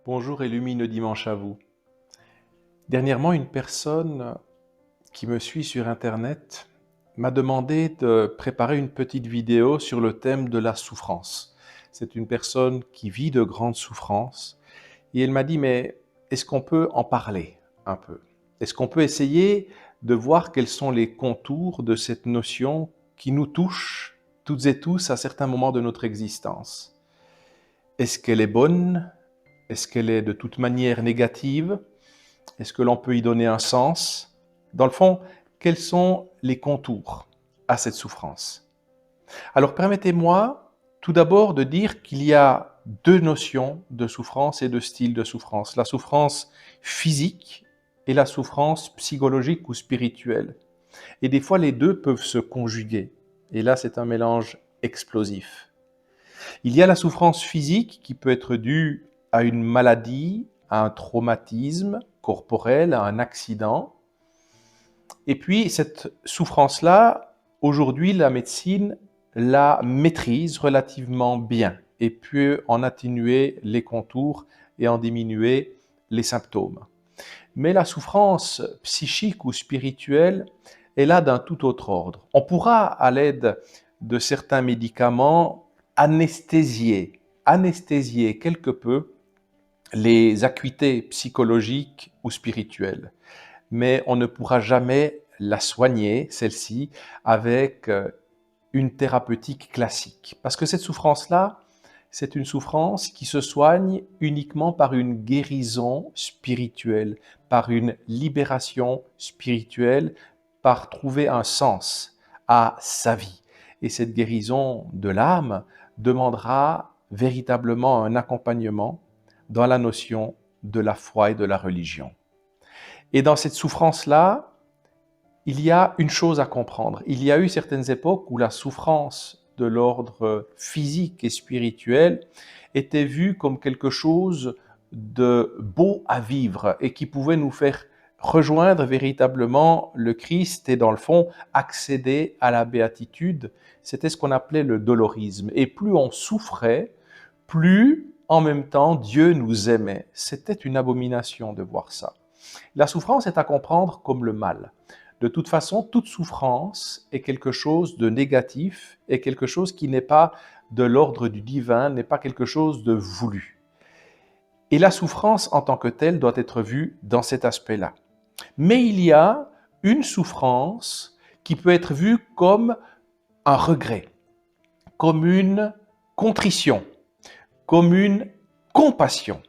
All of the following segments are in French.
Bonjour et lumineux dimanche à vous. Dernièrement, une personne qui me suit sur Internet m'a demandé de préparer une petite vidéo sur le thème de la souffrance. C'est une personne qui vit de grandes souffrances et elle m'a dit, mais est-ce qu'on peut en parler un peu? Est-ce qu'on peut essayer de voir quels sont les contours de cette notion qui nous touche toutes et tous à certains moments de notre existence? Est-ce qu'elle est bonne? Est-ce qu'elle est de toute manière négative? Est-ce que l'on peut y donner un sens? Dans le fond, quels sont les contours à cette souffrance? Alors permettez-moi tout d'abord de dire qu'il y a deux notions de souffrance et de style de souffrance. La souffrance physique et la souffrance psychologique ou spirituelle. Et des fois, les deux peuvent se conjuguer. Et là, c'est un mélange explosif. Il y a la souffrance physique qui peut être due à une maladie, à un traumatisme corporel, à un accident. Et puis cette souffrance-là, aujourd'hui, la médecine la maîtrise relativement bien et peut en atténuer les contours et en diminuer les symptômes. Mais la souffrance psychique ou spirituelle est là d'un tout autre ordre. On pourra, à l'aide de certains médicaments, anesthésier quelque peu les acuités psychologiques ou spirituelles. Mais on ne pourra jamais la soigner, celle-ci, avec une thérapeutique classique. Parce que cette souffrance-là, c'est une souffrance qui se soigne uniquement par une guérison spirituelle, par une libération spirituelle, par trouver un sens à sa vie. Et cette guérison de l'âme demandera véritablement un accompagnement dans la notion de la foi et de la religion. Et dans cette souffrance-là, il y a une chose à comprendre. Il y a eu certaines époques où la souffrance de l'ordre physique et spirituel était vue comme quelque chose de beau à vivre et qui pouvait nous faire rejoindre véritablement le Christ et dans le fond accéder à la béatitude. C'était ce qu'on appelait le dolorisme. Et plus on souffrait, plus en même temps Dieu nous aimait. C'était une abomination de voir ça. La souffrance est à comprendre comme le mal. De toute façon, toute souffrance est quelque chose de négatif, est quelque chose qui n'est pas de l'ordre du divin, n'est pas quelque chose de voulu. Et la souffrance en tant que telle doit être vue dans cet aspect-là. Mais il y a une souffrance qui peut être vue comme un regret, comme une contrition, comme une compassion.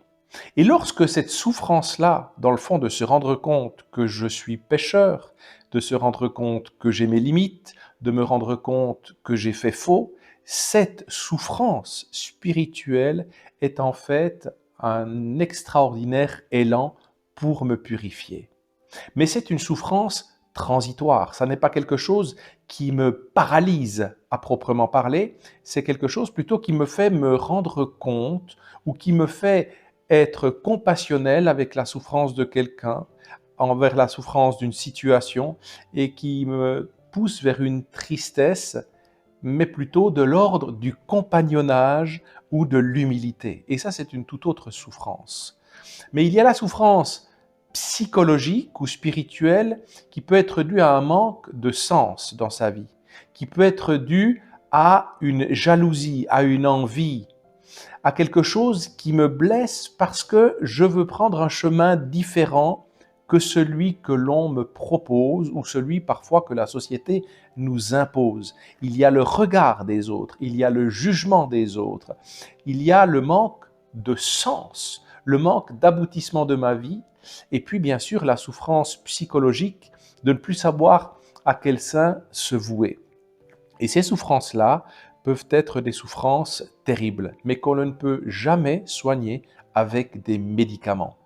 Et lorsque cette souffrance-là, dans le fond, de se rendre compte que je suis pécheur, de se rendre compte que j'ai mes limites, de me rendre compte que j'ai fait faux, cette souffrance spirituelle est en fait un extraordinaire élan pour me purifier. Mais c'est une souffrance transitoire, ça n'est pas quelque chose qui me paralyse à proprement parler, c'est quelque chose plutôt qui me fait me rendre compte ou qui me fait être compassionnel avec la souffrance de quelqu'un, envers la souffrance d'une situation et qui me pousse vers une tristesse, mais plutôt de l'ordre du compagnonnage ou de l'humilité. Et ça, c'est une toute autre souffrance. Mais il y a la souffrance psychologique ou spirituelle qui peut être due à un manque de sens dans sa vie, qui peut être due à une jalousie, à une envie, à quelque chose qui me blesse parce que je veux prendre un chemin différent que celui que l'on me propose ou celui parfois que la société nous impose. Il y a le regard des autres, il y a le jugement des autres, il y a le manque de sens, le manque d'aboutissement de ma vie et puis bien sûr la souffrance psychologique de ne plus savoir à quel sein se vouer. Et ces souffrances-là peuvent être des souffrances terribles, mais qu'on ne peut jamais soigner avec des médicaments.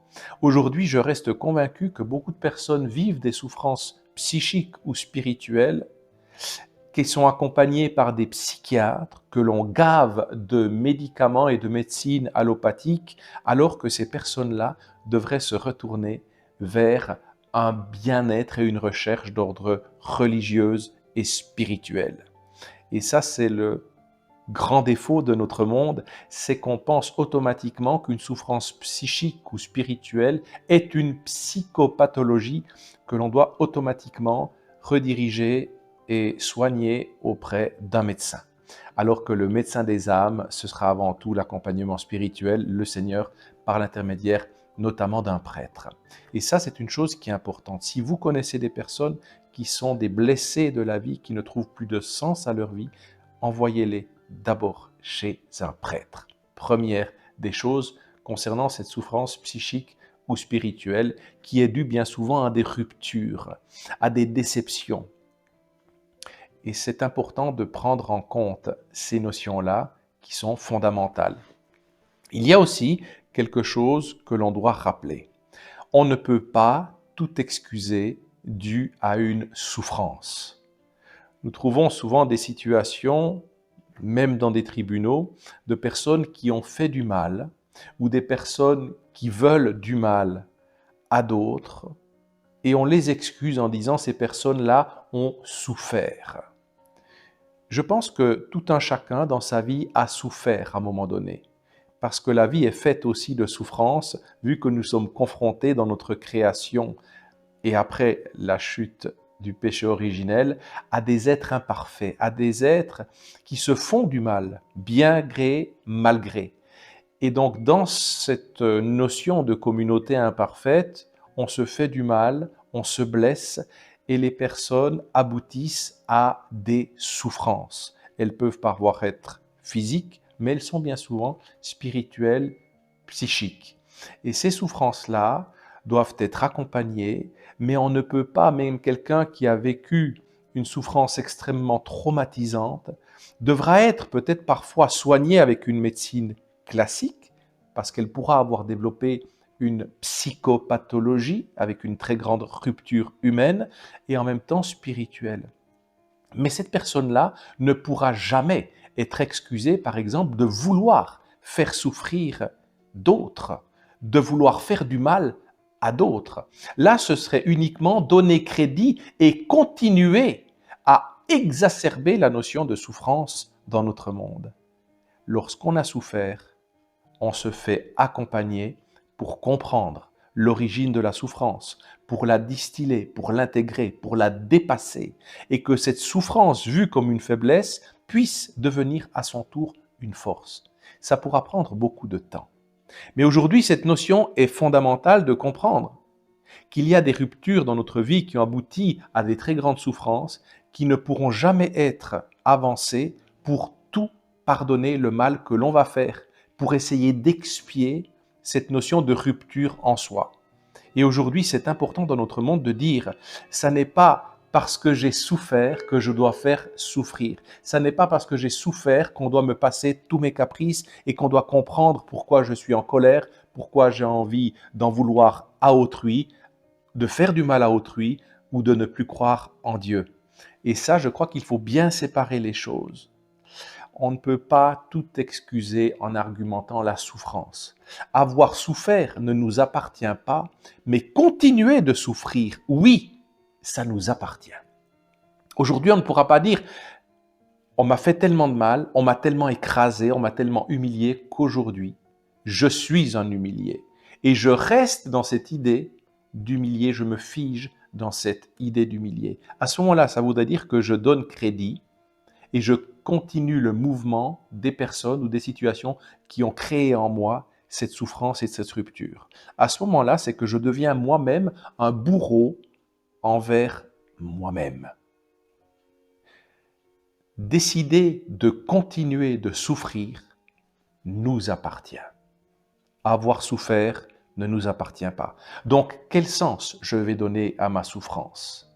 Aujourd'hui, je reste convaincu que beaucoup de personnes vivent des souffrances psychiques ou spirituelles qui sont accompagnées par des psychiatres, que l'on gave de médicaments et de médecine allopathique, alors que ces personnes-là devraient se retourner vers un bien-être et une recherche d'ordre religieuse et spirituel. Et ça, c'est le grand défaut de notre monde, c'est qu'on pense automatiquement qu'une souffrance psychique ou spirituelle est une psychopathologie que l'on doit automatiquement rediriger et soigner auprès d'un médecin. Alors que le médecin des âmes, ce sera avant tout l'accompagnement spirituel, le Seigneur, par l'intermédiaire notamment d'un prêtre. Et ça, c'est une chose qui est importante. Si vous connaissez des personnes qui sont des blessés de la vie, qui ne trouvent plus de sens à leur vie, envoyez-les d'abord chez un prêtre. Première des choses concernant cette souffrance psychique ou spirituelle qui est due bien souvent à des ruptures, à des déceptions. Et c'est important de prendre en compte ces notions-là qui sont fondamentales. Il y a aussi quelque chose que l'on doit rappeler. On ne peut pas tout excuser dû à une souffrance. Nous trouvons souvent des situations, même dans des tribunaux, de personnes qui ont fait du mal ou des personnes qui veulent du mal à d'autres et on les excuse en disant ces personnes-là ont souffert. Je pense que tout un chacun dans sa vie a souffert à un moment donné, parce que la vie est faite aussi de souffrances, vu que nous sommes confrontés dans notre création et après la chute du péché originel, à des êtres imparfaits, à des êtres qui se font du mal, bien gré, mal gré. Et donc dans cette notion de communauté imparfaite, on se fait du mal, on se blesse, et les personnes aboutissent à des souffrances. Elles peuvent parfois être physiques, mais elles sont bien souvent spirituelles, psychiques. Et ces souffrances-là doivent être accompagnées, mais on ne peut pas, même quelqu'un qui a vécu une souffrance extrêmement traumatisante, devra être peut-être parfois soigné avec une médecine classique, parce qu'elle pourra avoir développé une psychopathologie avec une très grande rupture humaine et en même temps spirituelle. Mais cette personne-là ne pourra jamais être excusée, par exemple, de vouloir faire souffrir d'autres, de vouloir faire du mal à d'autres. Là, ce serait uniquement donner crédit et continuer à exacerber la notion de souffrance dans notre monde. Lorsqu'on a souffert, on se fait accompagner pour comprendre l'origine de la souffrance, pour la distiller, pour l'intégrer, pour la dépasser, et que cette souffrance, vue comme une faiblesse, puisse devenir à son tour une force. Ça pourra prendre beaucoup de temps. Mais aujourd'hui, cette notion est fondamentale de comprendre qu'il y a des ruptures dans notre vie qui ont abouti à des très grandes souffrances qui ne pourront jamais être avancées pour tout pardonner le mal que l'on va faire, pour essayer d'expier cette notion de rupture en soi. Et aujourd'hui, c'est important dans notre monde de dire, ça n'est pas parce que j'ai souffert que je dois faire souffrir. Ça n'est pas parce que j'ai souffert qu'on doit me passer tous mes caprices et qu'on doit comprendre pourquoi je suis en colère, pourquoi j'ai envie d'en vouloir à autrui, de faire du mal à autrui ou de ne plus croire en Dieu. Et ça, je crois qu'il faut bien séparer les choses. On ne peut pas tout excuser en argumentant la souffrance. Avoir souffert ne nous appartient pas, mais continuer de souffrir, oui, ça nous appartient. Aujourd'hui, on ne pourra pas dire « on m'a fait tellement de mal, on m'a tellement écrasé, on m'a tellement humilié qu'aujourd'hui, je suis un humilié. » Et je reste dans cette idée d'humilié, je me fige dans cette idée d'humilié. À ce moment-là, ça voudrait dire que je donne crédit et je continue le mouvement des personnes ou des situations qui ont créé en moi cette souffrance et cette rupture. À ce moment-là, c'est que je deviens moi-même un bourreau envers moi-même. Décider de continuer de souffrir nous appartient. Avoir souffert ne nous appartient pas. Donc, quel sens je vais donner à ma souffrance?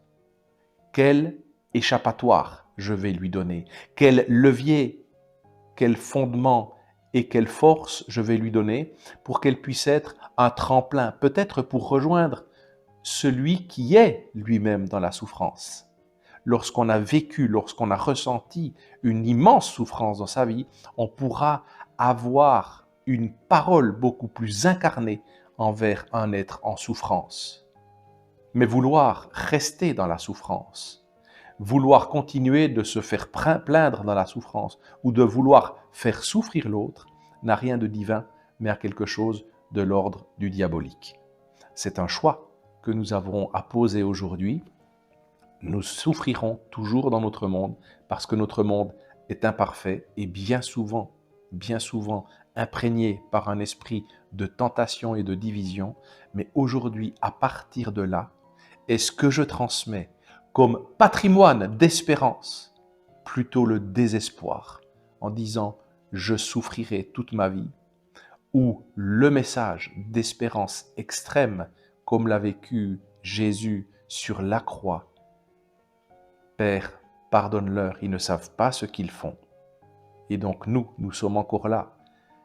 Quel échappatoire je vais lui donner? Quel levier, quel fondement et quelle force je vais lui donner pour qu'elle puisse être un tremplin, peut-être pour rejoindre celui qui est lui-même dans la souffrance. Lorsqu'on a vécu, lorsqu'on a ressenti une immense souffrance dans sa vie, on pourra avoir une parole beaucoup plus incarnée envers un être en souffrance. Mais vouloir rester dans la souffrance, vouloir continuer de se faire plaindre dans la souffrance ou de vouloir faire souffrir l'autre n'a rien de divin, mais a quelque chose de l'ordre du diabolique. C'est un choix que nous avons à poser aujourd'hui. Nous souffrirons toujours dans notre monde parce que notre monde est imparfait et bien souvent imprégné par un esprit de tentation et de division. Mais aujourd'hui, à partir de là, est-ce que je transmets comme patrimoine d'espérance plutôt le désespoir en disant « je souffrirai toute ma vie » ou le message d'espérance extrême comme l'a vécu Jésus sur la croix. Père, pardonne-leur, ils ne savent pas ce qu'ils font. Et donc nous sommes encore là.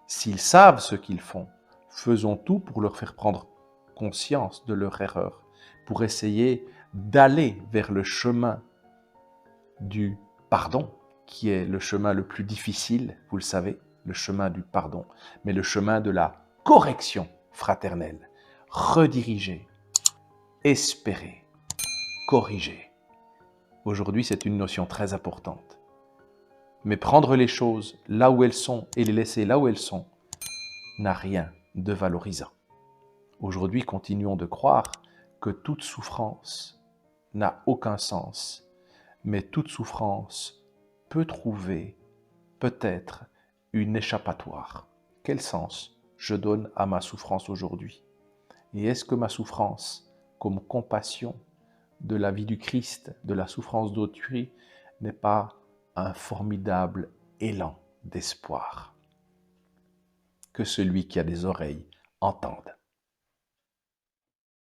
S'ils savent ce qu'ils font, faisons tout pour leur faire prendre conscience de leur erreur, pour essayer d'aller vers le chemin du pardon, qui est le chemin le plus difficile, vous le savez, le chemin du pardon, mais le chemin de la correction fraternelle. Rediriger, espérer, corriger. Aujourd'hui, c'est une notion très importante. Mais prendre les choses là où elles sont et les laisser là où elles sont n'a rien de valorisant. Aujourd'hui, continuons de croire que toute souffrance n'a aucun sens, mais toute souffrance peut trouver peut-être une échappatoire. Quel sens je donne à ma souffrance aujourd'hui? Et est-ce que ma souffrance, comme compassion de la vie du Christ, de la souffrance d'autrui, n'est pas un formidable élan d'espoir? Que celui qui a des oreilles entende.